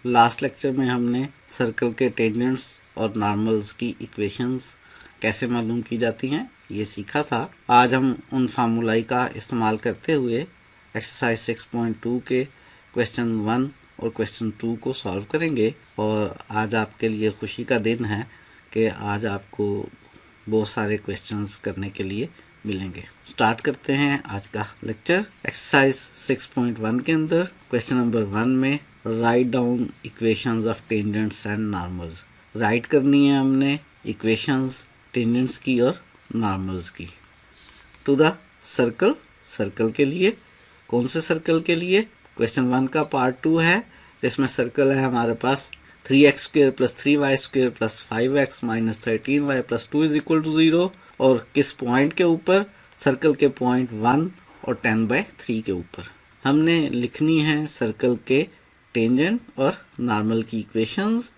Last lecture में हमने circle के टेंजेंट्स और नॉर्मल्स की इक्वेशंस कैसे मालूम की जाती हैं ये सीखा था। आज हम उन फार्मूलाई का इस्तेमाल करते हुए एक्सरसाइज 6.2 के क्वेश्चन 1 और क्वेश्चन 2 को सॉल्व करेंगे। और आज आपके लिए खुशी का दिन है कि आज आपको बहुत सारे क्वेश्चंस करने के लिए मिलेंगे। स्टार्ट करते हैं आज का लेक्चर। एक्सरसाइज 6.1 के अंदर क्वेश्चन नंबर 1 में write down equations of tangents and normals. Right करनी है हमने इक्वेशंस टेंजेंट्स की और नॉर्मल्स की। टू द सर्कल, सर्कल के लिए, कौन से सर्कल के लिए? क्वेश्चन 1 का पार्ट 2 है जिसमें सर्कल है हमारे पास 3x² + 3y² + 5x - 13y + 2 = 0। और किस पॉइंट के ऊपर? सर्कल के पॉइंट 1 और 10/3 के ऊपर। हमने लिखनी है सर्कल के टेंजेंट और नॉर्मल की इक्वेशंस।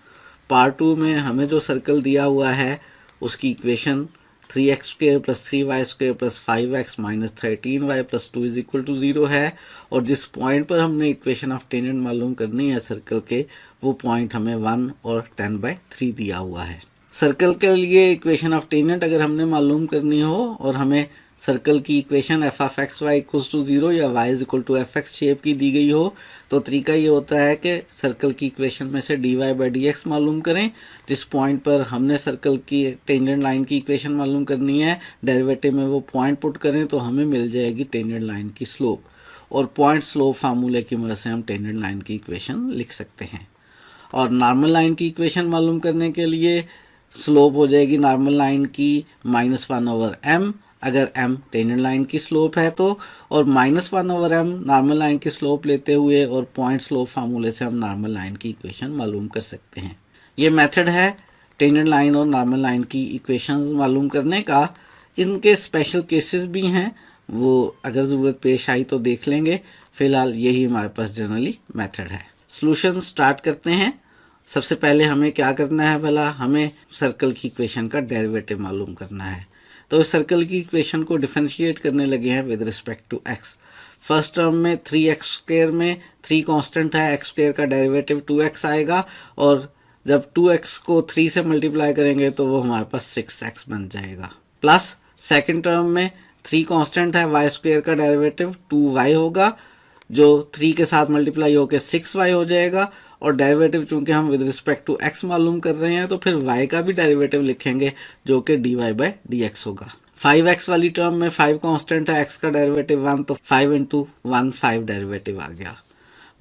पार्ट 2 में हमें जो सर्कल दिया हुआ है उसकी equation 3x² + 3y² + 5x - 13y + 2 = 0 है। और जिस पॉइंट पर हमने इक्वेशन ऑफ टेंजेंट मालूम करनी है सर्कल के, वो पॉइंट हमें 1 और 10/3 दिया हुआ है। सर्कल के लिए इक्वेशन ऑफ टेंजेंट अगर हमने मालूम करनी हो और हमें सर्कल की इक्वेशन f(x, y) = 0 या y = fx शेप की दी गई हो, तो तरीका ये होता है कि सर्कल की इक्वेशन में से dy/dx मालूम करें। जिस पॉइंट पर हमने सर्कल की टेंजेंट लाइन की इक्वेशन मालूम करनी है, डेरिवेटिव में वो पॉइंट पुट करें तो हमें मिल जाएगी टेंजेंट लाइन की स्लोप। और पॉइंट स्लोप फार्मूले की मदद से हम टेंजेंट लाइन की इक्वेशन लिख सकते हैं। और नॉर्मल लाइन की इक्वेशन मालूम करने के लिए स्लोप हो जाएगी नॉर्मल लाइन की -1/m अगर m टेंजेंट लाइन की स्लोप है तो, और -1/m नॉर्मल लाइन की स्लोप लेते हुए और पॉइंट स्लोप फार्मूले से हम नॉर्मल लाइन की इक्वेशन मालूम कर सकते हैं। ये मेथड है टेंजेंट लाइन और नॉर्मल लाइन की इक्वेशंस मालूम करने का। इनके स्पेशल केसेस भी हैं, वो अगर ज़रूरत पेश आई तो देख लेंगे। फिलहाल यही हमारे पास जनरली मेथड है। सॉल्यूशन स्टार्ट करते हैं। सबसे पहले हमें क्या करना है? भला हमें सर्कल की इक्वेशन का डेरिवेटिव मालूम करना है। तो इस सर्कल की इक्वेशन को डिफरेंशिएट करने लगे हैं with respect to x। First term में 3x² में 3 कांस्टेंट है, x² का डेरिवेटिव 2x आएगा। और जब 2x को 3 से मल्टीप्लाई करेंगे तो वो हमारे पास 6x बन जाएगा। प्लस सेकंड टर्म में 3 कांस्टेंट है, y² का डेरिवेटिव 2y होगा, जो 3 के साथ मल्टीप्लाई होकर 6y हो जाएगा। और डेरिवेटिव चूंकि हम विद रिस्पेक्ट टू x मालूम कर रहे हैं तो फिर y का भी डेरिवेटिव लिखेंगे जो कि dy/dx होगा। 5x वाली टर्म में 5 कांस्टेंट है, x का डेरिवेटिव 1, तो 5 × 1 5 डेरिवेटिव आ गया।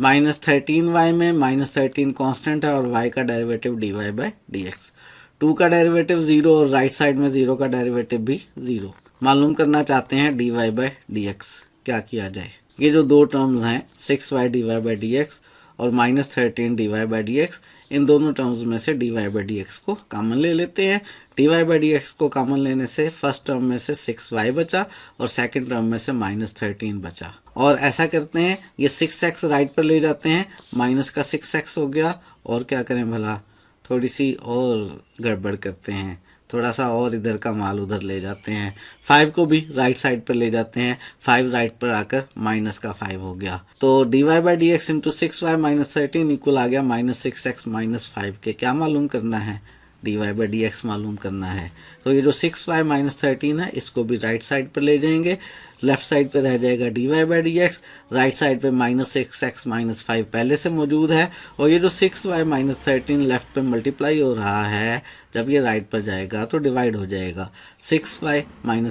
-13y में -13 कांस्टेंट है और y का डेरिवेटिव dy/dx। 2 का डेरिवेटिव 0 और राइट साइड में 0 का डेरिवेटिव भी 0। मालूम करना चाहते हैं dy/dx। क्या किया जाए? ये जो दो टर्म्स हैं 6y dy/dx और -13 dy/dx, इन दोनों टर्म्स में से dy/dx को कॉमन ले लेते हैं। dy/dx को कॉमन लेने से फर्स्ट टर्म में से 6y बचा और सेकंड टर्म में से -13 बचा। और ऐसा करते हैं, ये 6x राइट पर ले जाते हैं, माइनस का 6x हो गया। और क्या करें भला? थोड़ी सी और गड़बड़ करते हैं, थोड़ा सा और इधर का माल उधर ले जाते हैं। 5 को भी राइट साइड पर ले जाते हैं, 5 राइट पर आकर माइनस का 5 हो गया। तो dy/dx × 6y - 13 इक्वल आ गया -6x - 5 के। क्या मालूम करना है? dy/dx मालूम करना है। तो ये जो 6y - 13 है इसको भी राइट साइड पर ले जाएंगे। लेफ्ट साइड पे रह जाएगा dy/dx, राइट साइड पे -6x - 5 पहले से मौजूद है। और ये जो 6y - 13 लेफ्ट पे मल्टीप्लाई हो रहा है, जब ये राइट पर जाएगा तो डिवाइड हो जाएगा। 6y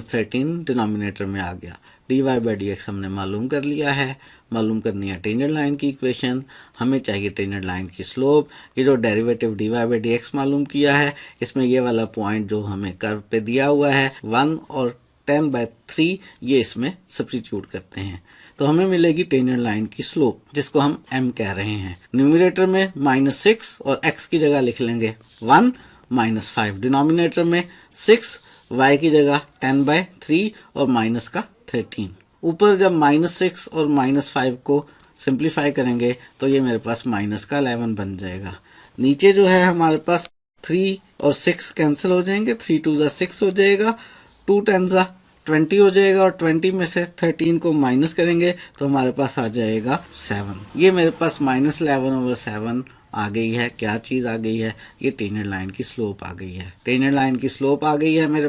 - 13 डिनोमिनेटर में आ गया। dy/dx हमने मालूम कर लिया है। मालूम करनी है टेंजेंट लाइन की इक्वेशन, हमें चाहिए टेंजेंट लाइन की स्लोप। ये जो डेरिवेटिव dy/dx मालूम किया है, इसमें ये वाला पॉइंट जो हमें कर्व पे दिया हुआ है 1 और 10/3, ये इसमें सब्स्टिट्यूट करते हैं तो हमें मिलेगी टेंजेंट लाइन की स्लोप, जिसको हम m कह रहे हैं। न्यूमरेटर में -6 और x की जगह लिख लेंगे 1 - 5। डिनोमिनेटर में 6, y की जगह 10/3 और माइनस का 13। ऊपर जब -6 और -5 को सिंप्लीफाई करेंगे तो ये मेरे पास माइनस का 11 बन जाएगा। नीचे जो है हमारे पास 3 और 6 कैंसिल हो जाएंगे, 3 × 2 = 6 हो जाएगा, 2 × 10 = 20 हो जाएगा। और 20 में से 13 को माइनस करेंगे तो हमारे पास आ जाएगा 7। ये मेरे पास -11/7 आ गई है। क्या चीज़ आ गई है? ये टेंजेंट लाइन की स्लोप आ गई है। टेंजेंट लाइन की स्लोप आ गई है मेरे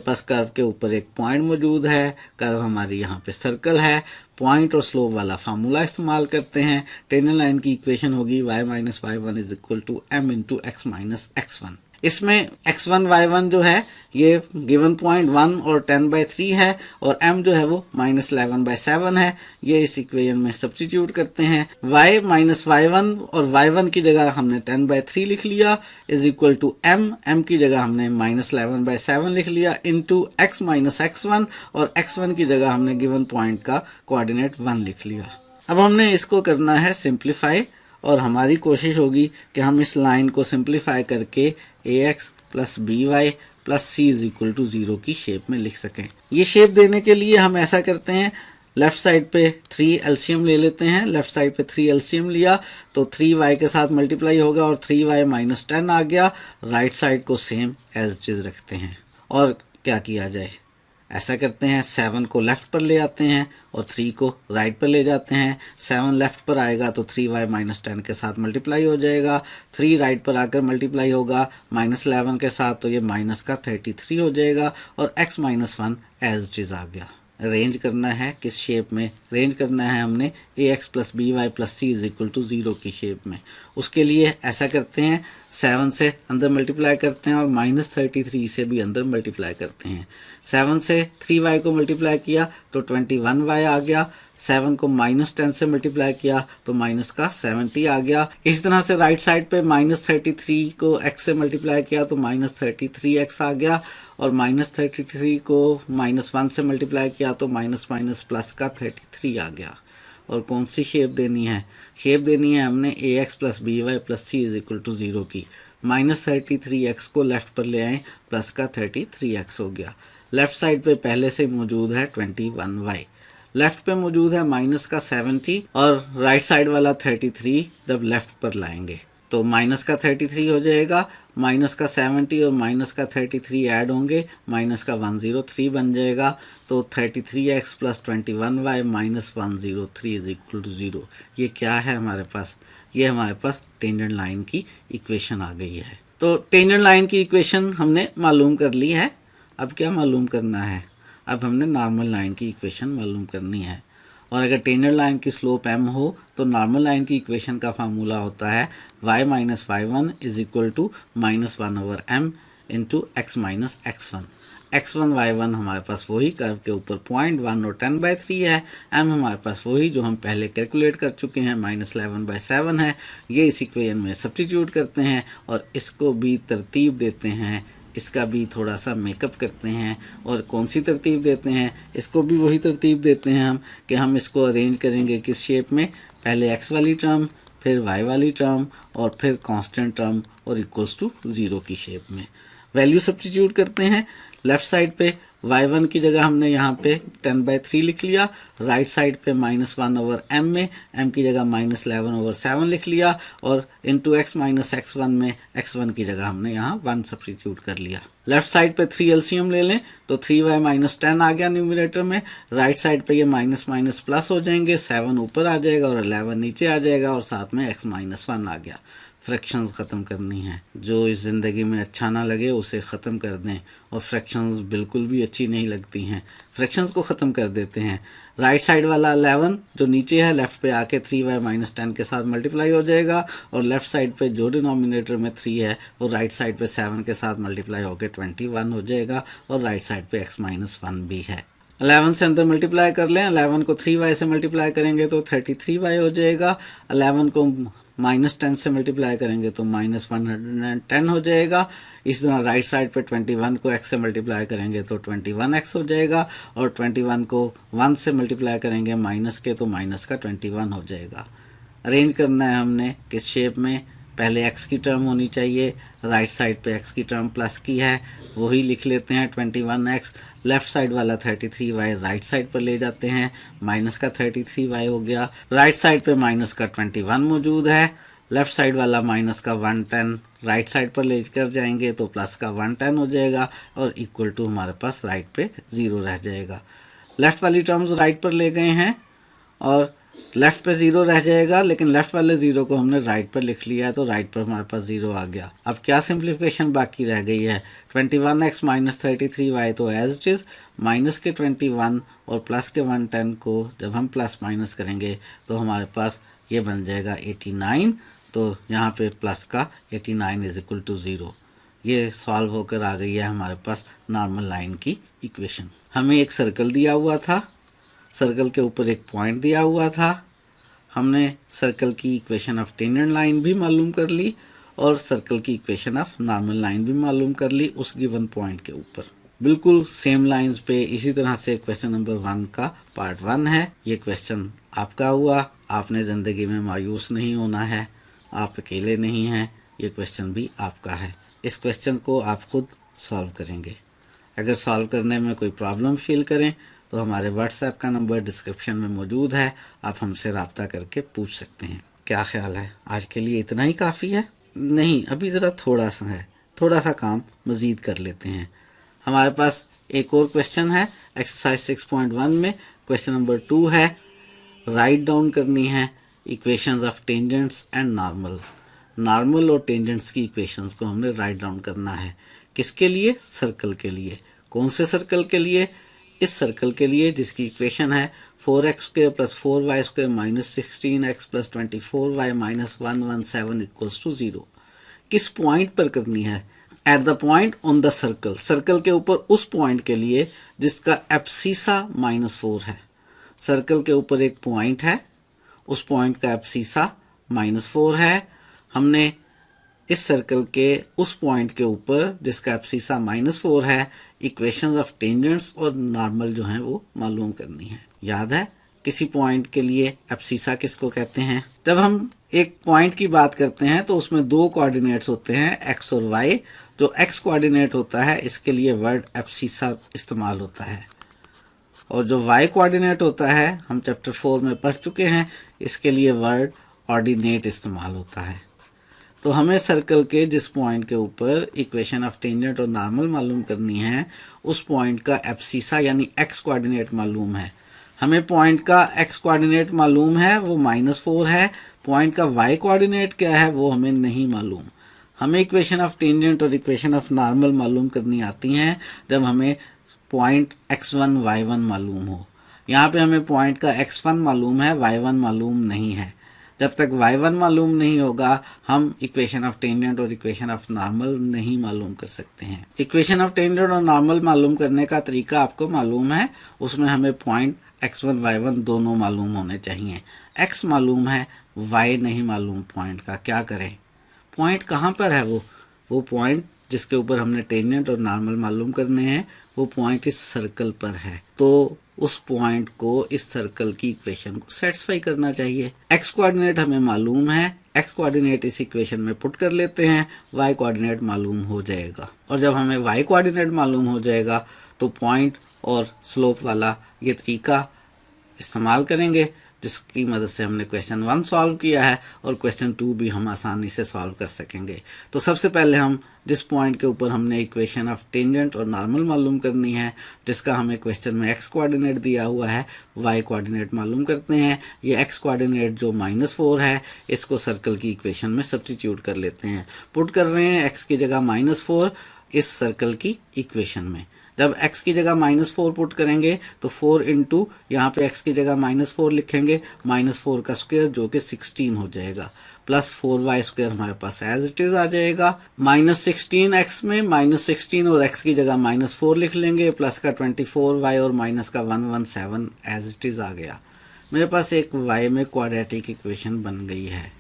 पास कर्व के ऊपर एक पॉइंट मौजूद है। कर्व हमारी यहाँ पे सर्कल है। पॉइंट और स्लोप वाला फार्मूला इस्तेमाल करते हैं। टेंजेंट लाइन की इक्वेशन होगी y minus y1 is equal to m into x minus x1। इसमें x1 y1 जो है ये गिवन पॉइंट 1 और 10/3 है और m जो है वो -11/7 है। ये इस इक्वेशन में सब्स्टिट्यूट करते हैं। y माइनस y1 और y1 की जगह हमने 10/3 लिख लिया इज इक्वल टू m की जगह हमने -11/7 लिख लिया इंटू x माइनस x1 और x1 की जगह हमने गिवन पॉइंट का कोऑर्डिनेट 1 लिख लिया। अब हमने इसको करना है सिंप्लीफाई और हमारी कोशिश होगी कि हम इस लाइन को सिंप्लीफाई करके ax plus by plus c is equal to 0 की शेप में लिख सकें। ये शेप देने के लिए हम ऐसा करते हैं, लेफ्ट साइड पे 3 एलसीएम ले लेते हैं। लेफ्ट साइड पे 3 एलसीएम लिया तो 3y के साथ मल्टीप्लाई होगा और 3y माइनस 10 आ गया। राइट साइड को सेम एज इट इज रखते हैं और क्या किया जाए, ऐसा करते हैं 7 को लेफ़्ट पर ले आते हैं और 3 को राइट पर ले जाते हैं। 7 लेफ़्ट पर आएगा तो 3y माइनस 10 के साथ मल्टीप्लाई हो जाएगा। 3 राइट पर आकर मल्टीप्लाई होगा -11 के साथ तो ये माइनस का 33 हो जाएगा और x minus 1 as it is आ गया। अरेंज करना है किस शेप में? अरेंज करना है हमने ax plus by plus c is equal to 0 की शेप में। उसके लिए ऐसा करते हैं 7 से अंदर मल्टीप्लाई करते हैं और -33 से भी अंदर मल्टीप्लाई करते हैं। 7 से 3y को मल्टीप्लाई किया तो 21y आ गया। 7 को -10 से मल्टीप्लाई किया तो माइनस का 70 आ गया। इस तरह से राइट साइड पे -33 को x से मल्टीप्लाई किया तो -33x आ गया और -33 को -1 से मल्टीप्लाई किया तो माइनस प्लस का 33 आ गया। और कौन सी शेप देनी है? शेप देनी है हमने ax plus by plus c is equal to 0 की। -33x को लेफ़्ट पर ले आए, प्लस का 33x हो गया। लेफ़्ट साइड पे पहले से मौजूद है 21y, लेफ़्ट पे मौजूद है माइनस का 70 और राइट साइड वाला 33 जब लेफ़्ट पर लाएंगे तो माइनस का 33 हो जाएगा। माइनस का 70 और माइनस का 33 ऐड होंगे, माइनस का 103 बन जाएगा। तो 33x plus 21y minus 103 is equal to 0। ये क्या है हमारे पास? ये हमारे पास टेंजेंट लाइन की इक्वेशन आ गई है। तो टेंजेंट लाइन की इक्वेशन हमने मालूम कर ली है। अब क्या मालूम करना है? अब हमने नॉर्मल लाइन की इक्वेशन मालूम करनी है। और अगर टेंजेंट लाइन की स्लोप m हो तो नॉर्मल लाइन की इक्वेशन का फार्मूला होता है y minus y1 is equal to -1/m into x minus x1। x1 y1 हमारे पास वही कर्व के ऊपर पॉइंट 1 और 10/3 है। m हमारे पास वही जो हम पहले कैलकुलेट कर चुके हैं -11/7 है। ये इस इक्वेशन में सब्स्टिट्यूट करते हैं और इसको भी तरतीब देते हैं, इसका भी थोड़ा सा मेकअप करते हैं। और कौन सी तरतीब देते हैं? इसको भी वही तरतीब देते हैं हम कि हम इसको अरेंज करेंगे किस शेप में? पहले x वाली टर्म, फिर y वाली टर्म और फिर कांस्टेंट टर्म और इक्वल्स टू 0 की शेप में। वैल्यू सब्स्टिट्यूट करते हैं। लेफ़्ट साइड पे y1 की जगह हमने यहाँ पे 10/3 लिख लिया। राइट साइड पे -1/m में m की जगह -11/7 लिख लिया और इंटू x माइनस x1 में x1 की जगह हमने यहाँ 1 सब्स्टिट्यूट कर लिया। लेफ्ट साइड पे 3 एलसीएम ले लें तो 3y माइनस 10 आ गया न्यूमरेटर में। राइट साइड पे ये माइनस प्लस हो जाएंगे, 7 ऊपर आ जाएगा और 11 नीचे आ जाएगा और साथ में x माइनस 1 आ गया। फ्रैक्शंस ख़त्म करनी है। जो इस ज़िंदगी में अच्छा ना लगे उसे ख़त्म कर दें और फ्रैक्शंस बिल्कुल भी अच्छी नहीं लगती हैं, फ्रैक्शंस को ख़त्म कर देते हैं। राइट साइड वाला 11 जो नीचे है लेफ़्ट पे आके 3y माइनस 10 के साथ मल्टीप्लाई हो जाएगा और लेफ़्ट साइड पे जो डिनोमिनेटर में 3 है वो राइट साइड पे 7 के साथ मल्टीप्लाई होकर 21 हो जाएगा और राइट साइड पे x माइनस 1 भी है। 11 से अंदर मल्टीप्लाई कर लें, 11 को 3y से मल्टीप्लाई करेंगे तो 33y हो जाएगा। 11 को -10 से मल्टीप्लाई करेंगे तो -110 हो जाएगा। इस तरह राइट साइड पे 21 को x से मल्टीप्लाई करेंगे तो 21x हो जाएगा और 21 को 1 से मल्टीप्लाई करेंगे माइनस के तो माइनस का 21 हो जाएगा। अरेंज करना है हमने किस शेप में? पहले x की टर्म होनी चाहिए, राइट साइड पे x की टर्म प्लस की है वही लिख लेते हैं 21x। लेफ़्ट साइड वाला 33y राइट साइड पर ले जाते हैं, माइनस का 33y हो गया। राइट साइड पे माइनस का 21 मौजूद है, लेफ़्ट साइड वाला माइनस का 110 राइट साइड पर लेकर जाएंगे तो प्लस का 110 हो जाएगा और इक्वल टू हमारे पास राइट पे 0 रह जाएगा। लेफ़्ट वाली टर्म्स राइट पर ले गए हैं और लेफ़्ट पे 0 रह जाएगा, लेकिन लेफ़्ट वाले 0 को हमने राइट पर लिख लिया है, तो राइट पर हमारे पास 0 आ गया। अब क्या सिंप्लीफिकेशन बाकी रह गई है, 21x माइनस 33y तो एज इट इज़, माइनस के 21 और प्लस के 110 को जब हम प्लस माइनस करेंगे तो हमारे पास ये बन जाएगा 89। तो यहाँ पे प्लस का 89 इज इक्वल टू 0। ये सॉल्व होकर आ गई है हमारे पास नॉर्मल लाइन की इक्वेशन। हमें एक सर्कल दिया हुआ था, सर्कल के ऊपर एक पॉइंट दिया हुआ था, हमने सर्कल की इक्वेशन ऑफ टेंजेंट लाइन भी मालूम कर ली और सर्कल की इक्वेशन ऑफ नॉर्मल लाइन भी मालूम कर ली उस गिवन पॉइंट के ऊपर। बिल्कुल सेम लाइंस पे इसी तरह से क्वेश्चन नंबर 1 का पार्ट 1 है। ये क्वेश्चन आपका हुआ। आपने ज़िंदगी में मायूस नहीं होना है, आप अकेले नहीं हैं, ये क्वेश्चन भी आपका है। इस क्वेश्चन को आप खुद सॉल्व करेंगे। अगर सॉल्व करने में कोई प्रॉब्लम फील करें तो हमारे व्हाट्सएप का नंबर डिस्क्रिप्शन में मौजूद है, आप हमसे रब्ता करके पूछ सकते हैं। क्या ख्याल है, आज के लिए इतना ही काफ़ी है? नहीं, अभी ज़रा थोड़ा सा है, थोड़ा सा काम मज़ीद कर लेते हैं। हमारे पास एक और क्वेश्चन है एक्सरसाइज 6.1 में। क्वेश्चन नंबर 2 है, राइट डाउन करनी है equations of tangents and normal. Normal और टेंजेंट्स की इक्वेशंस को हमने राइट डाउन करना है। किसके लिए? सर्कल के लिए। कौन से सर्कल के लिए? इस सर्कल के लिए जिसकी इक्वेशन है 4x² + 4y² - 16x + 24y - 117 = 0। किस पॉइंट पर करनी है? At the point on the circle. Circle के ऊपर उस पॉइंट के लिए जिसका एब्सिसा -4 है। सर्कल के ऊपर एक पॉइंट है, उस पॉइंट का एब्सिसा -4 है। हमने इस सर्कल के उस पॉइंट के ऊपर जिसका एब्सिसा -4 है इक्वेशंस ऑफ टेंजेंट्स और नॉर्मल जो हैं वो मालूम करनी है। याद है किसी पॉइंट के लिए एब्सिसा किसको कहते हैं? जब हम एक पॉइंट की बात करते हैं तो उसमें 2 कोऑर्डिनेट्स होते हैं, x और y। जो x कोऑर्डिनेट होता है इसके लिए वर्ड एब्सिसा इस्तेमाल होता है, और जो y कोऑर्डिनेट होता है हम चैप्टर 4 में पढ़ चुके हैं, इसके लिए वर्ड ऑर्डिनेट इस्तेमाल होता है। तो हमें सर्कल के जिस पॉइंट के ऊपर इक्वेशन ऑफ टेंजेंट और नॉर्मल मालूम करनी है उस पॉइंट का एब्सिसा यानी x कोऑर्डिनेट मालूम है। हमें पॉइंट का x कोऑर्डिनेट मालूम है, वो -4 है। पॉइंट का y कोऑर्डिनेट क्या है वो हमें नहीं मालूम। हमें इक्वेशन ऑफ टेंजेंट और इक्वेशन ऑफ नॉर्मल मालूम करनी आती हैं जब हमें पॉइंट x1 y1 मालूम हो। यहाँ पे हमें पॉइंट का x1 मालूम है, y1 मालूम नहीं है। जब तक y1 मालूम नहीं होगा हम इक्वेशन ऑफ टेंजेंट और इक्वेशन ऑफ नॉर्मल नहीं मालूम कर सकते हैं। इक्वेशन ऑफ टेंजेंट और नॉर्मल मालूम करने का तरीका आपको मालूम है। उसमें हमें पॉइंट x1 y1 दोनों मालूम होने चाहिए। x मालूम है, y नहीं मालूम पॉइंट का। क्या करें? पॉइंट कहाँ पर है? वो पॉइंट जिसके ऊपर हमने टेंजेंट और नॉर्मल मालूम करने हैं वो पॉइंट इस सर्कल पर है। तो उस पॉइंट को इस सर्कल की इक्वेशन को सेटिस्फाई करना चाहिए। x कोऑर्डिनेट हमें मालूम है, x कोऑर्डिनेट इस इक्वेशन में पुट कर लेते हैं, y कोऑर्डिनेट मालूम हो जाएगा। और जब हमें y कोऑर्डिनेट मालूम हो जाएगा तो पॉइंट और स्लोप वाला ये तरीका इस्तेमाल करेंगे जिसकी मदद से हमने क्वेश्चन 1 सॉल्व किया है और क्वेश्चन 2 भी हम आसानी से सॉल्व कर सकेंगे। तो सबसे पहले हम जिस पॉइंट के ऊपर हमने इक्वेशन ऑफ टेंजेंट और नॉर्मल मालूम करनी है, जिसका हमें क्वेश्चन में x कोऑर्डिनेट दिया हुआ है, y कोऑर्डिनेट मालूम करते हैं। ये x कोऑर्डिनेट जो -4 है इसको सर्कल की इक्वेशन में सब्स्टिट्यूट कर लेते हैं। पुट कर रहे हैं x की जगह -4 इस सर्कल की इक्वेशन में। जब x की जगह -4 पुट करेंगे तो 4 इंटू यहाँ पे x की जगह -4 लिखेंगे, -4 का स्क्वायर जो कि 16 हो जाएगा, प्लस 4y² हमारे पास एज इट इज आ जाएगा। -16x में -16 और x की जगह -4 लिख लेंगे, प्लस का 24y और माइनस का 117 एज इट इज आ गया। मेरे पास एक y में क्वाड्रेटिक इक्वेशन बन गई है।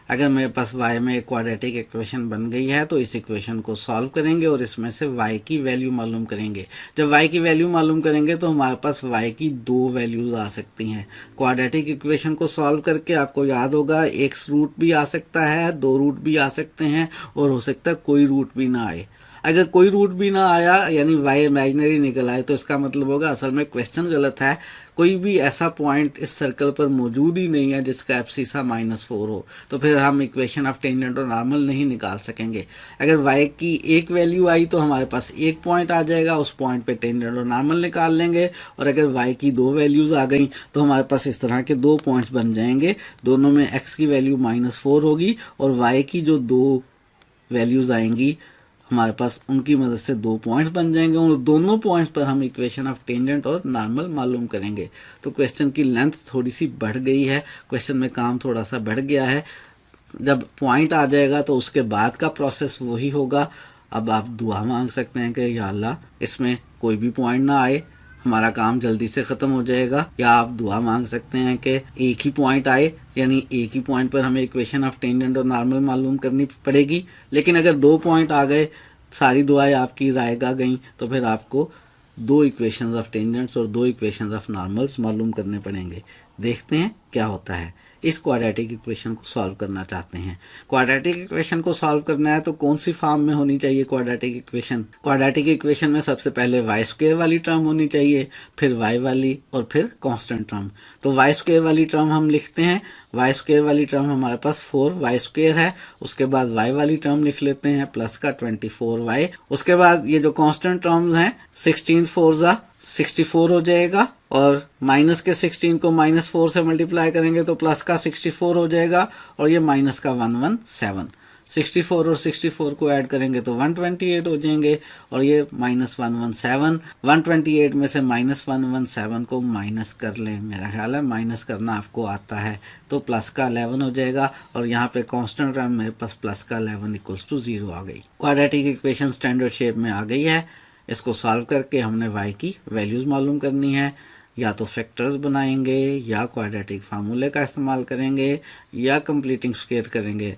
अगर मेरे पास y में एक क्वाड्रेटिक इक्वेशन बन गई है तो इस इक्वेशन को सॉल्व करेंगे और इसमें से y की वैल्यू मालूम करेंगे। जब y की वैल्यू मालूम करेंगे तो हमारे पास y की 2 वैल्यूज़ आ सकती हैं। क्वाड्रेटिक इक्वेशन को सॉल्व करके आपको याद होगा एक रूट भी आ सकता है, 2 रूट भी आ सकते हैं और हो सकता है कोई रूट भी ना आए। अगर कोई रूट भी ना आया यानी y इमेजिनरी निकल आए तो इसका मतलब होगा असल में क्वेश्चन गलत है, कोई भी ऐसा पॉइंट इस सर्कल पर मौजूद ही नहीं है जिसका एब्सिसा -4 हो, तो फिर हम इक्वेशन ऑफ टेंजेंट और नॉर्मल नहीं निकाल सकेंगे। अगर y की एक वैल्यू आई तो हमारे पास एक पॉइंट आ जाएगा, उस पॉइंट पे टेंजेंट और नॉर्मल निकाल लेंगे, और अगर y की दो वैल्यूज़ आ गई तो हमारे पास इस तरह के दो पॉइंट्स बन जाएंगे, दोनों में x की वैल्यू -4 होगी और y की जो दो वैल्यूज़ आएंगी हमारे पास उनकी मदद से दो पॉइंट्स बन जाएंगे और दोनों पॉइंट्स पर हम इक्वेशन ऑफ टेंजेंट और नॉर्मल मालूम करेंगे। तो क्वेश्चन की लेंथ थोड़ी सी बढ़ गई है, क्वेश्चन में काम थोड़ा सा बढ़ गया है। जब पॉइंट आ जाएगा तो उसके बाद का प्रोसेस वही होगा। अब आप दुआ मांग सकते हैं कि या अल्लाह इसमें कोई भी पॉइंट ना आए, हमारा काम जल्दी से ख़त्म हो जाएगा, या आप दुआ मांग सकते हैं कि एक ही पॉइंट आए, यानी एक ही पॉइंट पर हमें इक्वेशन ऑफ टेंजेंट और नॉर्मल मालूम करनी पड़ेगी। लेकिन अगर दो पॉइंट आ गए, सारी दुआएं आपकी रायगा गई, तो फिर आपको दो इक्वेशंस ऑफ टेंजेंट्स और दो इक्वेशंस ऑफ नॉर्मल्स मालूम करने पड़ेंगे। देखते हैं क्या होता है। इस क्वाड्रेटिक इक्वेशन को सॉल्व करना चाहते हैं। क्वाड्रेटिक इक्वेशन को सॉल्व करना है तो कौन सी फॉर्म में होनी चाहिए क्वाड्रेटिक इक्वेशन? क्वाड्रेटिक इक्वेशन में सबसे पहले वाई स्क्वायर वाली टर्म होनी चाहिए, फिर वाई वाली और फिर कांस्टेंट टर्म। तो वाई स्क्वायर वाली टर्म हम लिखते हैं, वाई स्क्वायर वाली टर्म हमारे पास 4y स्क्वायर है, उसके बाद y वाली टर्म लिख लेते हैं प्लस का 24y, उसके बाद ये जो कांस्टेंट टर्म्स हैं 16 4 64 हो जाएगा, और माइनस के 16 को -4 से मल्टीप्लाई करेंगे तो प्लस का 64 हो जाएगा, और ये माइनस का 117, 64 और 64 को ऐड करेंगे तो 128 हो जाएंगे, और ये -117, 128 में से -117 को माइनस कर लें, मेरा ख्याल है माइनस करना आपको आता है, तो प्लस का 11 हो जाएगा, और यहाँ पे कांस्टेंट टर्म मेरे पास प्लस का 11 = 0 आ गई। क्वाड्रेटिक इक्वेशन स्टैंडर्ड शेप में आ गई है। इसको सॉल्व करके हमने y की वैल्यूज़ मालूम करनी है, या तो फैक्टर्स बनाएंगे, या क्वाड्रेटिक फार्मूले का इस्तेमाल करेंगे, या कंप्लीटिंग स्क्वायर करेंगे।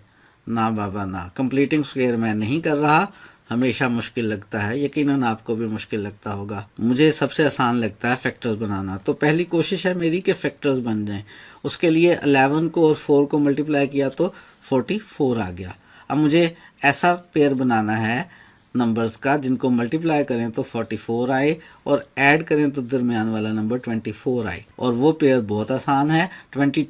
ना बाबा ना, कंप्लीटिंग स्क्वायर मैं नहीं कर रहा, हमेशा मुश्किल लगता है, यकीनन आपको भी मुश्किल लगता होगा। मुझे सबसे आसान लगता है फैक्टर्स बनाना, तो पहली कोशिश है मेरी कि फैक्टर्स बन जाएं। उसके लिए 11 को और 4 को मल्टीप्लाई किया तो 44 आ गया। अब मुझे ऐसा पेयर बनाना है नंबर्स का जिनको मल्टीप्लाई करें तो 44 आए और ऐड करें तो दरमियान वाला नंबर 24 आए, और वो पेयर बहुत आसान है। 22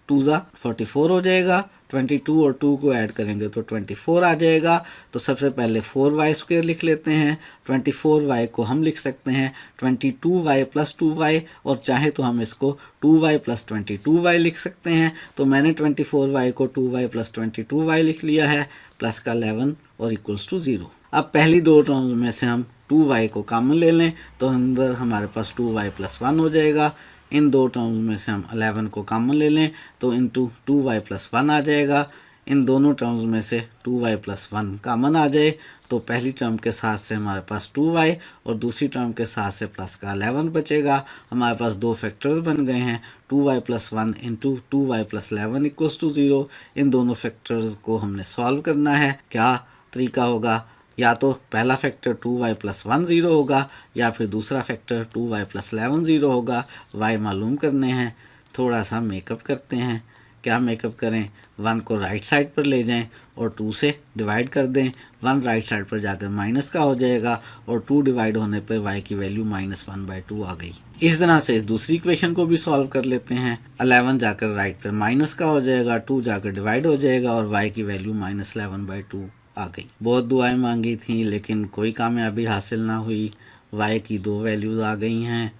2 44 हो जाएगा, 22 और 2 को ऐड करेंगे तो 24 आ जाएगा। तो सबसे पहले 4y स्क्वायर लिख लेते हैं, 24y को हम लिख सकते हैं 22y + 2y, और चाहे तो हम इसको 2y + 22y लिख सकते हैं। तो मैंने 24y को 2y + 22y लिख लिया है, प्लस का 11 और = 0। अब पहली दो टर्म्स में से हम 2y को कॉमन ले लें तो अंदर हमारे पास 2y + 1 हो जाएगा। इन दो टर्म्स में से हम 11 को कॉमन ले लें तो इंटू 2y + 1 आ जाएगा। इन दोनों टर्म्स में से 2y + 1 कॉमन आ जाए तो पहली टर्म के साथ से हमारे पास 2y और दूसरी टर्म के साथ से प्लस का 11 बचेगा। हमारे पास दो फैक्टर्स बन गए हैं, 2y + 1 इंटू 2y + 11 = 0। इन दोनों फैक्टर्स को हमने सॉल्व करना है। क्या तरीका होगा? या तो पहला फैक्टर 2y + 1 0 होगा, या फिर दूसरा फैक्टर 2y + 11 0 होगा। y मालूम करने हैं, थोड़ा सा मेकअप करते हैं। क्या मेकअप करें? 1 को राइट साइड पर ले जाएं और 2 से डिवाइड कर दें। 1 राइट साइड पर जाकर माइनस का हो जाएगा, और 2 डिवाइड होने पर y की वैल्यू -1/2 आ गई। इस तरह से इस दूसरी इक्वेशन को भी सॉल्व कर लेते हैं। 11 जाकर राइट पर माइनस का हो जाएगा, 2 जाकर डिवाइड हो जाएगा, और y की वैल्यू -11/2 आ गई। बहुत दुआएं मांगी थी लेकिन कोई कामयाबी हासिल ना हुई। y की दो वैल्यूज़ आ गई हैं,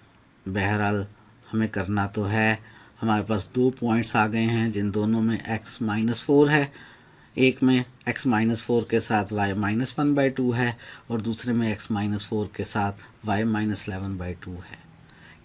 बहरहाल हमें करना तो है। हमारे पास दो पॉइंट्स आ गए हैं जिन दोनों में x -4 है, एक में x -4 के साथ y -1/2 है, और दूसरे में x -4 के साथ y -11/2 है।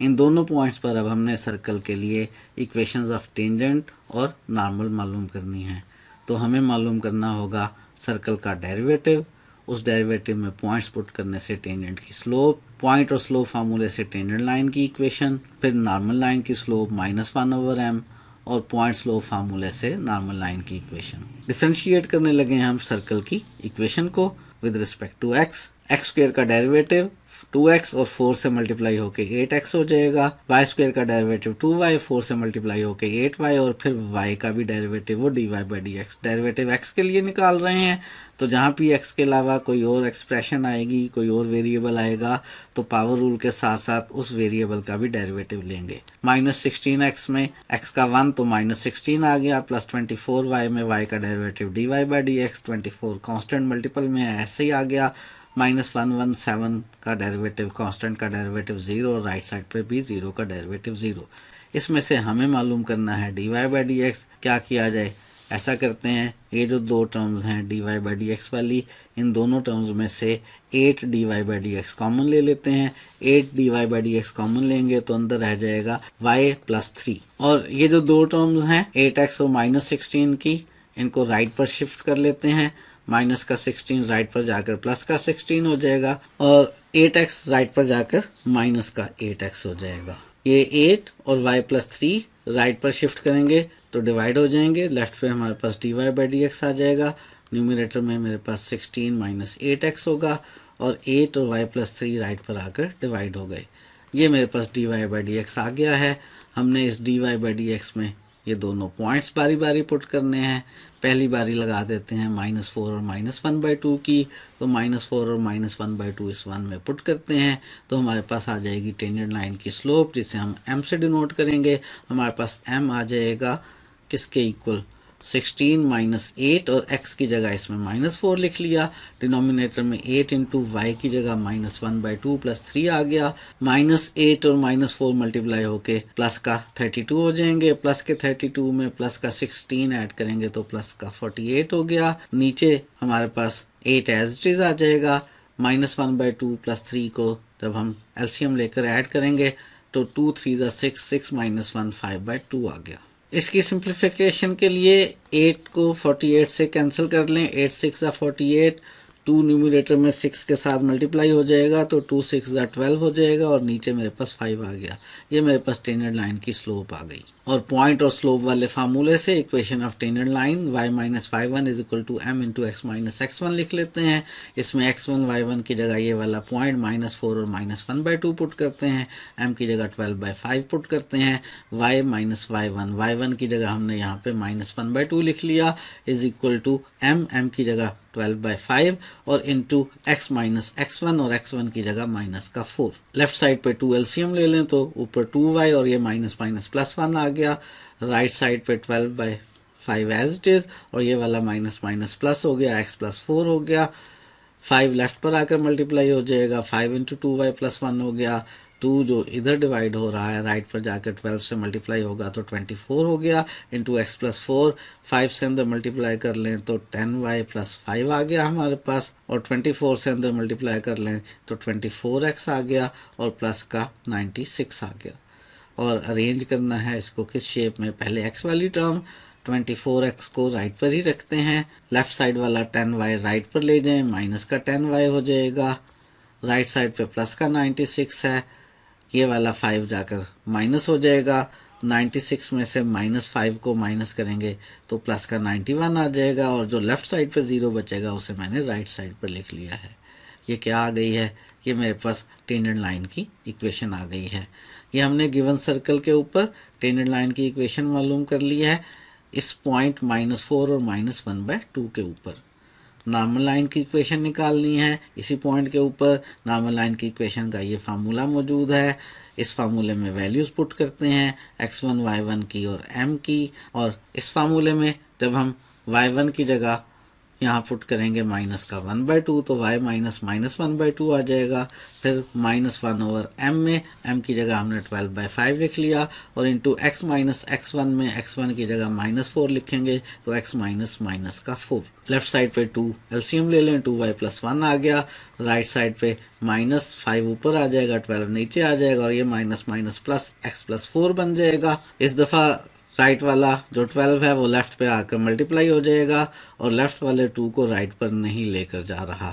इन दोनों पॉइंट्स पर अब हमने सर्कल के लिए इक्वेशंस ऑफ टेंजेंट और नॉर्मल मालूम करनी है। तो हमें मालूम करना होगा सर्कल का डेरिवेटिव, उस डेरिवेटिव में पॉइंट्स पुट करने से टेंजेंट की स्लोप, पॉइंट और स्लोप फार्मूले से टेंजेंट लाइन की इक्वेशन, फिर नॉर्मल लाइन की स्लोप -1/m, और पॉइंट स्लोप फार्मूले से नॉर्मल लाइन की इक्वेशन। डिफरेंशिएट करने लगे हैं हम सर्कल की इक्वेशन को with respect to x। X square का डेरिवेटिव 2x और 4 से मल्टीप्लाई होके 8x हो जाएगा। वाई स्क्वायर का डेरिवेटिव 2y, 4 से मल्टीप्लाई होके 8y, और फिर y का भी डेरिवेटिव वो dy by D x. Derivative x के लिए निकाल रहे हैं, तो जहाँ भी x के अलावा कोई और एक्सप्रेशन आएगी, कोई और वेरिएबल आएगा, तो पावर रूल के साथ साथ उस वेरिएबल का भी डेरिवेटिव लेंगे। -16x में x का 1 तो -16 आ गया, प्लस 24y में y का derivative dy by D x. 24 constant multiple में ऐसे ही आ गया। -117 का डेरिवेटिव, कांस्टेंट का डेरिवेटिव 0, और राइट साइड पे भी 0 का डेरिवेटिव 0। इसमें से हमें मालूम करना है dy बाई डी एक्स। क्या किया जाए, ऐसा करते हैं, ये जो दो टर्म्स हैं dy बाई डी एक्स वाली, इन दोनों टर्म्स में से 8 dy by D x common ले लेते हैं। 8 dy by D x common लेंगे तो अंदर रह जाएगा y प्लस 3। और ये जो दो टर्म्स हैं 8x और -16 की, इनको राइट पर शिफ्ट कर लेते हैं। माइनस का 16 राइट पर जाकर प्लस का 16 हो जाएगा, और 8x राइट पर जाकर माइनस का 8x हो जाएगा। ये 8 और y प्लस 3 राइट पर शिफ्ट करेंगे तो डिवाइड हो जाएंगे। लेफ्ट पे हमारे पास dy बाई डी एक्स आ जाएगा। न्यूमरेटर में मेरे पास 16 माइनस 8x होगा, और 8 और y प्लस 3 राइट पर आकर डिवाइड हो गए। ये मेरे पास dy बाई डी एक्स आ गया है। हमने इस dy बाई डी एक्स में ये दोनों पॉइंट्स बारी बारी पुट करने हैं। पहली बारी लगा देते हैं -4 और -1/2 की, तो -4 और -1/2 इस 1 में पुट करते हैं, तो हमारे पास आ जाएगी टेंजेंट लाइन की स्लोप, जिसे हम m से डिनोट करेंगे। हमारे पास m आ जाएगा किसके इक्वल, 16 माइनस 8, और x की जगह इसमें -4 लिख लिया। डिनोमिनेटर में 8 इंटू वाई की जगह -1/2 प्लस 3 आ गया। -8 और -4 मल्टीप्लाई होके प्लस का 32 हो जाएंगे। प्लस के 32 में प्लस का 16 ऐड करेंगे तो प्लस का 48 हो गया। नीचे हमारे पास 8 एज इट इज आ जाएगा। -1/2 प्लस 3 को जब हम एलसीएम लेकर ऐड करेंगे तो 2 3 6, 6 - 1 5/2 आ गया। इसकी सिंप्लीफिकेशन के लिए 8 को 48 से कैंसिल कर लें। 8 6 48, 2 न्यूमरेटर में 6 के साथ मल्टीप्लाई हो जाएगा तो 2 6 12 हो जाएगा, और नीचे मेरे पास 5 आ गया। ये मेरे पास टेंजेंट लाइन की स्लोप आ गई। और पॉइंट और स्लोप वाले फार्मूले से equation of tangent line y - y1 = m × x - x1 लिख लेते हैं। इसमें x1 y1 की जगह ये वाला पॉइंट -4 और -1/2 पुट करते हैं। m की जगह 12/5 पुट करते हैं। y - y1 की जगह हमने यहाँ पे -1/2 लिख लिया, = m की जगह 12/5 और इंटू x - x1, और x1 की जगह -4। लेफ्ट साइड पे 2 एलसीएम ले लें तो ऊपर 2y और ये माइनस प्लस 1 आ गया। राइट साइड पे 12/5 एज इट इज, और ये वाला माइनस प्लस हो गया, x + 4 हो गया। 5 लेफ्ट पर आकर मल्टीप्लाई हो जाएगा, 5 × 2y + 1 हो गया। 2 जो इधर डिवाइड हो रहा है राइट पर जाकर 12 से मल्टीप्लाई होगा तो 24 हो गया, इंटू x + 4। 5 से अंदर मल्टीप्लाई कर लें तो 10y + 5 आ गया हमारे पास, और 24 से अंदर मल्टीप्लाई कर लें तो 24x आ गया, और प्लस का 96 आ गया। और अरेंज करना है इसको किस शेप में, पहले x वाली टर्म 24x को राइट पर ही रखते हैं। लेफ्ट साइड वाला 10y राइट पर ले जाएं, माइनस का 10y हो जाएगा। राइट साइड पे प्लस का 96 है, ये वाला 5 जाकर माइनस हो जाएगा। 96 में से -5 को माइनस करेंगे तो प्लस का 91 आ जाएगा, और जो लेफ़्ट साइड पे 0 बचेगा उसे मैंने राइट साइड पर लिख लिया है। ये क्या आ गई है, ये मेरे पास टेंजेंट लाइन की इक्वेशन आ गई है। ये हमने गिवन सर्कल के ऊपर टेंजेंट लाइन की इक्वेशन मालूम कर ली है। इस पॉइंट -4 और -1/2 के ऊपर नॉर्मल लाइन की इक्वेशन निकालनी है। इसी पॉइंट के ऊपर नॉर्मल लाइन की इक्वेशन का ये फार्मूला मौजूद है। इस फार्मूले में वैल्यूज़ पुट करते हैं x1 y1 की और m की, और इस फार्मूले में जब हम y1 की जगह यहाँ पुट करेंगे -1/2 तो y -1/2 आ जाएगा। फिर -1/m में m की जगह हमने 12/5 लिख लिया, और इंटू x - x1 में x1 की जगह -4 लिखेंगे तो x - -4। लेफ्ट साइड पे 2 एलसीएम ले लें, 2y + 1 आ गया। राइट साइड पे -5 ऊपर आ जाएगा, 12 नीचे आ जाएगा, और ये माइनस प्लस x + 4 बन जाएगा। इस दफ़ा राइट वाला जो 12 है वो लेफ़्ट पे आकर मल्टीप्लाई हो जाएगा, और लेफ़्ट वाले 2 को राइट पर नहीं लेकर जा रहा।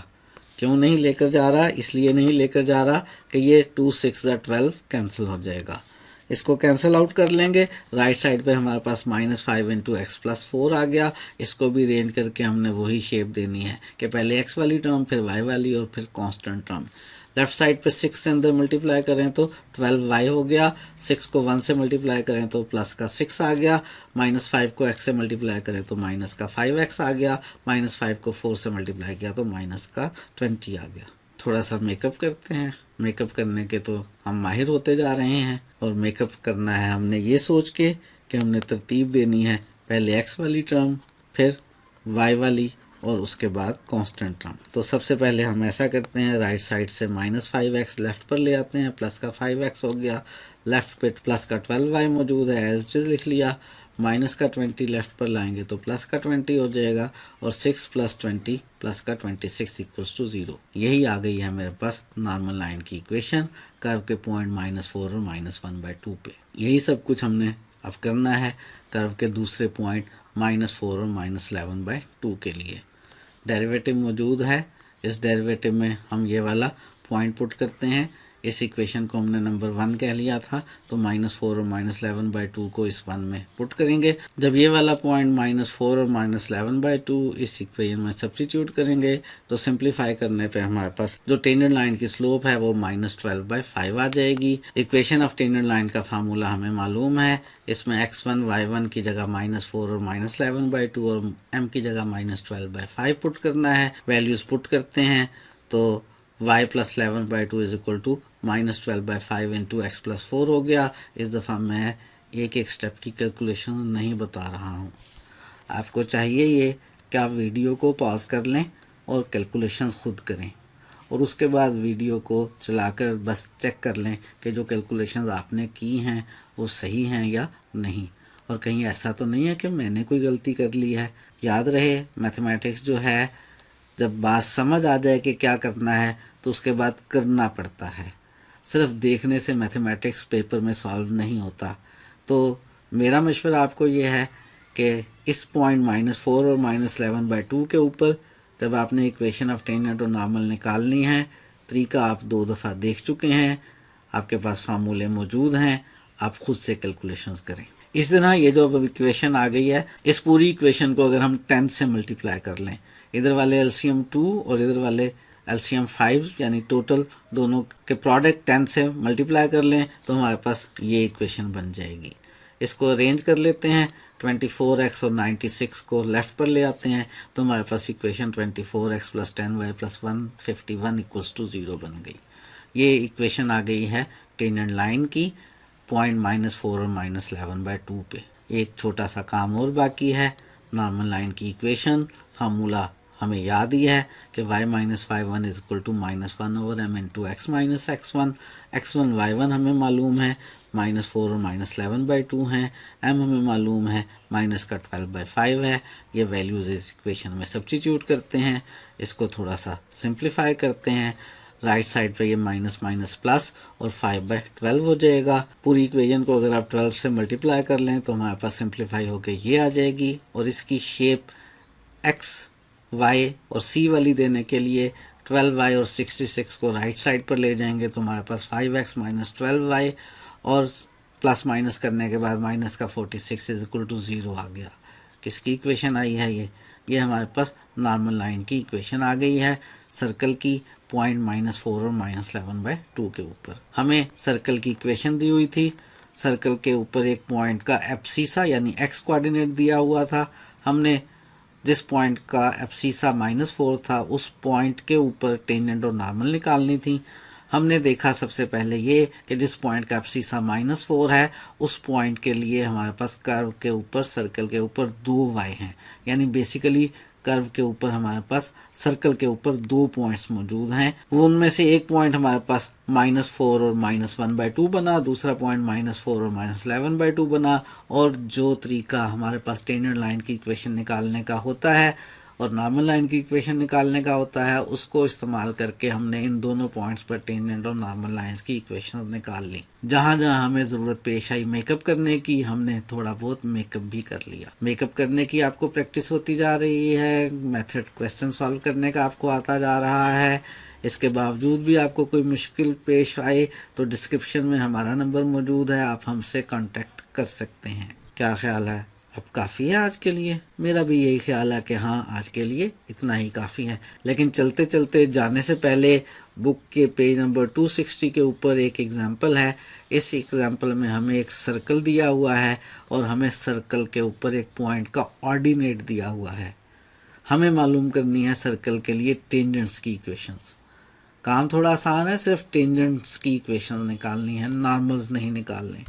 क्यों नहीं लेकर जा रहा, इसलिए नहीं लेकर जा रहा कि ये 2 6 12 कैंसिल हो जाएगा। इसको कैंसिल आउट कर लेंगे। राइट साइड पे हमारे पास -5 इंटू एक्स प्लस 4 आ गया। इसको भी रेंज करके हमने वही शेप देनी है कि पहले x वाली टर्म, फिर y वाली और फिर कांस्टेंट टर्म। लेफ्ट साइड पे 6 से अंदर मल्टीप्लाई करें तो 12y हो गया। 6 को 1 से मल्टीप्लाई करें तो प्लस का 6 आ गया। -5 को x से मल्टीप्लाई करें तो माइनस का 5x आ गया। -5 को 4 से मल्टीप्लाई किया तो माइनस का 20 आ गया। थोड़ा सा मेकअप करते हैं। मेकअप करने के तो हम माहिर होते जा रहे हैं, और मेकअप करना है हमने ये सोच के कि हमने तरतीब देनी है, पहले x वाली टर्म, फिर y वाली और उसके बाद कांस्टेंट टर्म। तो सबसे पहले हम ऐसा करते हैं, राइट साइड से -5x लेफ्ट पर ले आते हैं, प्लस का 5x हो गया। लेफ्ट पे प्लस का 12y मौजूद है, एज इट इज लिख लिया। माइनस का 20 लेफ्ट पर लाएंगे तो प्लस का 20 हो जाएगा, और 6 + 20 प्लस का 26 = 0। यही आ गई है मेरे पास नॉर्मल लाइन की इक्वेशन, कर्व के पॉइंट -4 और -1/2 पे। यही सब कुछ हमने अब करना है कर्व के दूसरे पॉइंट -4 और -11/2 के लिए। डेरिवेटिव मौजूद है, इस डेरिवेटिव में हम ये वाला पॉइंट पुट करते हैं। इस इक्वेशन को हमने नंबर 1 कह लिया था, तो -4 और -11/2 को इस 1 में पुट करेंगे। जब ये वाला पॉइंट -4 और -11/2 इस इक्वेशन में सब्स्टिट्यूट करेंगे तो सिंप्लीफाई करने पे हमारे पास जो टेंजेंट लाइन की स्लोप है वो -12/5 आ जाएगी। इक्वेशन ऑफ टेंजेंट लाइन का फार्मूला हमें मालूम है, इसमें x1 y1 की जगह -4 और -11/2 और m की जगह -12/5 पुट करना है। वैल्यूज पुट करते हैं तो y + 11/2 = -12/5 इंटू x + 4 हो गया। इस दफ़ा मैं एक एक स्टेप की कैलकुलेशन नहीं बता रहा हूँ, आपको चाहिए ये कि आप वीडियो को पॉज कर लें और कैलकुलेशंस खुद करें, और उसके बाद वीडियो को चलाकर बस चेक कर लें कि जो कैलकुलेशंस आपने की हैं वो सही हैं या नहीं, और कहीं ऐसा तो नहीं है कि मैंने कोई गलती कर ली है। याद रहे, मैथमेटिक्स जो है, जब बात समझ आ जाए कि क्या करना है तो उसके बाद करना पड़ता है। सिर्फ देखने से मैथमेटिक्स पेपर में सॉल्व नहीं होता। तो मेरा मशवरा आपको ये है कि इस पॉइंट -4 और -11/2 के ऊपर जब आपने इक्वेशन ऑफ टेंजेंट और नॉर्मल निकालनी है, तरीका आप 2 दफ़ा देख चुके हैं, आपके पास फार्मूले मौजूद हैं, आप खुद से कैलकुलेशंस करें। इस तरह ये जो अब इक्वेशन आ गई है, इस पूरी इक्वेशन को अगर हम 10 से मल्टीप्लाई कर लें, इधर वाले एलसीएम 2 और इधर वाले एलसीएम 5 यानी टोटल दोनों के प्रोडक्ट 10 से मल्टीप्लाई कर लें तो हमारे पास ये इक्वेशन बन जाएगी। इसको अरेंज कर लेते हैं, 24x और 96 को लेफ़्ट पर ले आते हैं तो हमारे पास इक्वेशन 24x + 10y + 151 = 0 बन गई। ये इक्वेशन आ गई है टेंजेंट लाइन की पॉइंट -4 और -11/2 पे। एक छोटा सा काम और बाकी है, नॉर्मल लाइन की इक्वेशन फार्मूला हमें याद ही है कि y - 5 1 = -1/m into x - x1। x1 y1 हमें मालूम है, -4 और -11/2 हैं। m हमें मालूम है, माइनस का 12/5 है। ये वैल्यूज़ इस इक्वेशन में सब्स्टिट्यूट करते हैं, इसको थोड़ा सा सिंप्लीफाई करते हैं। राइट साइड पे ये माइनस माइनस प्लस और 5/12 हो जाएगा। पूरी इक्वेशन को अगर आप 12 से मल्टीप्लाई कर लें तो हमारे पास सिंप्लीफाई होकर ये आ जाएगी, और इसकी शेप x, y और c वाली देने के लिए 12y और 66 को राइट साइड पर ले जाएंगे तो हमारे पास 5x - 12y और प्लस माइनस करने के बाद माइनस का 46 = 0 आ गया। किसकी इक्वेशन आई है ये हमारे पास नॉर्मल लाइन की इक्वेशन आ गई है, सर्कल की पॉइंट -4 और -11/2 के ऊपर। हमें सर्कल की इक्वेशन दी हुई थी, सर्कल के ऊपर एक पॉइंट का एब्सिसा यानी x कोऑर्डिनेट दिया हुआ था। हमने जिस पॉइंट का एब्सिसा -4 था उस पॉइंट के ऊपर टेंजेंट और नॉर्मल निकालनी थी। हमने देखा सबसे पहले ये कि जिस पॉइंट का एब्सिसा -4 है उस पॉइंट के लिए हमारे पास कर्व के ऊपर, सर्कल के ऊपर 2y हैं, यानी बेसिकली कर्व के ऊपर हमारे पास सर्कल के ऊपर 2 पॉइंट्स मौजूद हैं। वो उनमें से एक पॉइंट हमारे पास -4 और -1/2 बना, दूसरा पॉइंट -4 और -11/2 बना, और जो तरीका हमारे पास टेंजेंट लाइन की इक्वेशन निकालने का होता है और नॉर्मल लाइन की इक्वेशन निकालने का होता है, उसको इस्तेमाल करके हमने इन दोनों पॉइंट्स पर टेंजेंट और नॉर्मल लाइंस की इक्वेशन निकाल ली। जहाँ जहाँ हमें ज़रूरत पेश आई मेकअप करने की, हमने थोड़ा बहुत मेकअप भी कर लिया। मेकअप करने की आपको प्रैक्टिस होती जा रही है, मेथड क्वेश्चन सॉल्व करने का आपको आता जा रहा है। इसके बावजूद भी आपको कोई मुश्किल पेश आए तो डिस्क्रिप्शन में हमारा नंबर मौजूद है, आप हमसे कांटेक्ट कर सकते हैं। क्या ख्याल है, अब काफ़ी है आज के लिए? मेरा भी यही ख्याल है कि हाँ, आज के लिए इतना ही काफ़ी है। लेकिन चलते चलते जाने से पहले बुक के पेज नंबर 260 के ऊपर एक एग्जाम्पल है। इस एग्जाम्पल में हमें एक सर्कल दिया हुआ है और हमें सर्कल के ऊपर एक पॉइंट का ऑर्डिनेट दिया हुआ है। हमें मालूम करनी है सर्कल के लिए टेंजेंट्स की इक्वेशंस। काम थोड़ा आसान है, सिर्फ टेंजेंट्स की इक्वेशन निकालनी है, नॉर्मल्स नहीं निकालने।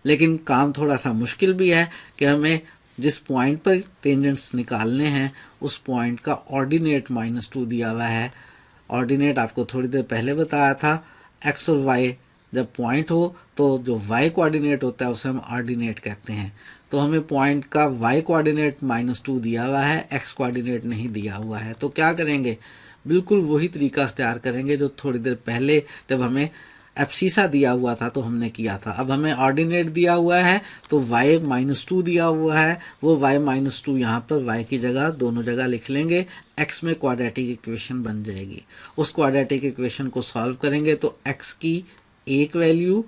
लेकिन काम थोड़ा सा मुश्किल भी है कि हमें जिस पॉइंट पर टेंजेंट्स निकालने हैं उस पॉइंट का ऑर्डिनेट -2 दिया हुआ है। ऑर्डिनेट आपको थोड़ी देर पहले बताया था, एक्स और वाई जब पॉइंट हो तो जो वाई कोऑर्डिनेट होता है उसे हम ऑर्डिनेट कहते हैं। तो हमें पॉइंट का वाई कोऑर्डिनेट -2 दिया हुआ है, एक्स कोऑर्डिनेट नहीं दिया हुआ है। तो क्या करेंगे, बिल्कुल वही तरीका इख्तियार करेंगे जो थोड़ी देर पहले जब हमें एब्सीसा दिया हुआ था तो हमने किया था। अब हमें ऑर्डिनेट दिया हुआ है तो y -2 दिया हुआ है, वो y -2 यहाँ पर y की जगह दोनों जगह लिख लेंगे, x में क्वाड्रेटिक इक्वेशन बन जाएगी। उस क्वाड्रेटिक इक्वेशन को सॉल्व करेंगे तो x की एक वैल्यू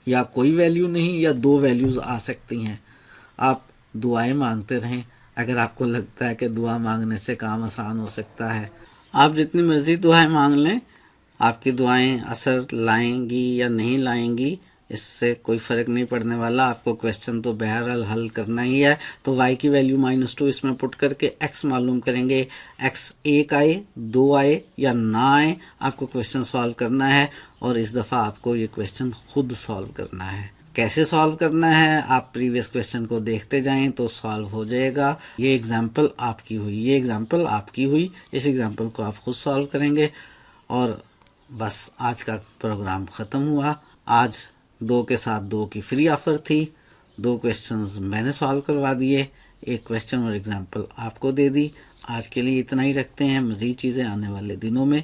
या कोई वैल्यू नहीं या दो वैल्यूज़ आ सकती हैं। आप दुआएं मांगते रहें, अगर आपको लगता है कि दुआ मांगने से काम आसान हो सकता है। आप जितनी मर्ज़ी दुआएं मांग लें, आपकी दुआएं असर लाएंगी या नहीं लाएंगी इससे कोई फ़र्क नहीं पड़ने वाला। आपको क्वेश्चन तो बहरहाल हल करना ही है। तो y की वैल्यू -2 इसमें पुट करके x मालूम करेंगे। x 1 आए, 2 आए या ना आए, आपको क्वेश्चन सॉल्व करना है और इस दफ़ा आपको ये क्वेश्चन खुद सॉल्व करना है। कैसे सॉल्व करना है, आप प्रीवियस क्वेश्चन को देखते जाएं तो सॉल्व हो जाएगा। ये एग्जाम्पल आपकी हुई, ये एग्जाम्पल आपकी हुई, इस एग्जाम्पल को आप खुद सॉल्व करेंगे। और बस आज का प्रोग्राम ख़त्म हुआ। आज 2 के साथ 2 की फ्री ऑफ़र थी। 2 क्वेश्चंस मैंने सॉल्व करवा दिए, एक क्वेश्चन और एग्जाम्पल आपको दे दी। आज के लिए इतना ही रखते हैं, मज़ीद चीज़ें आने वाले दिनों में।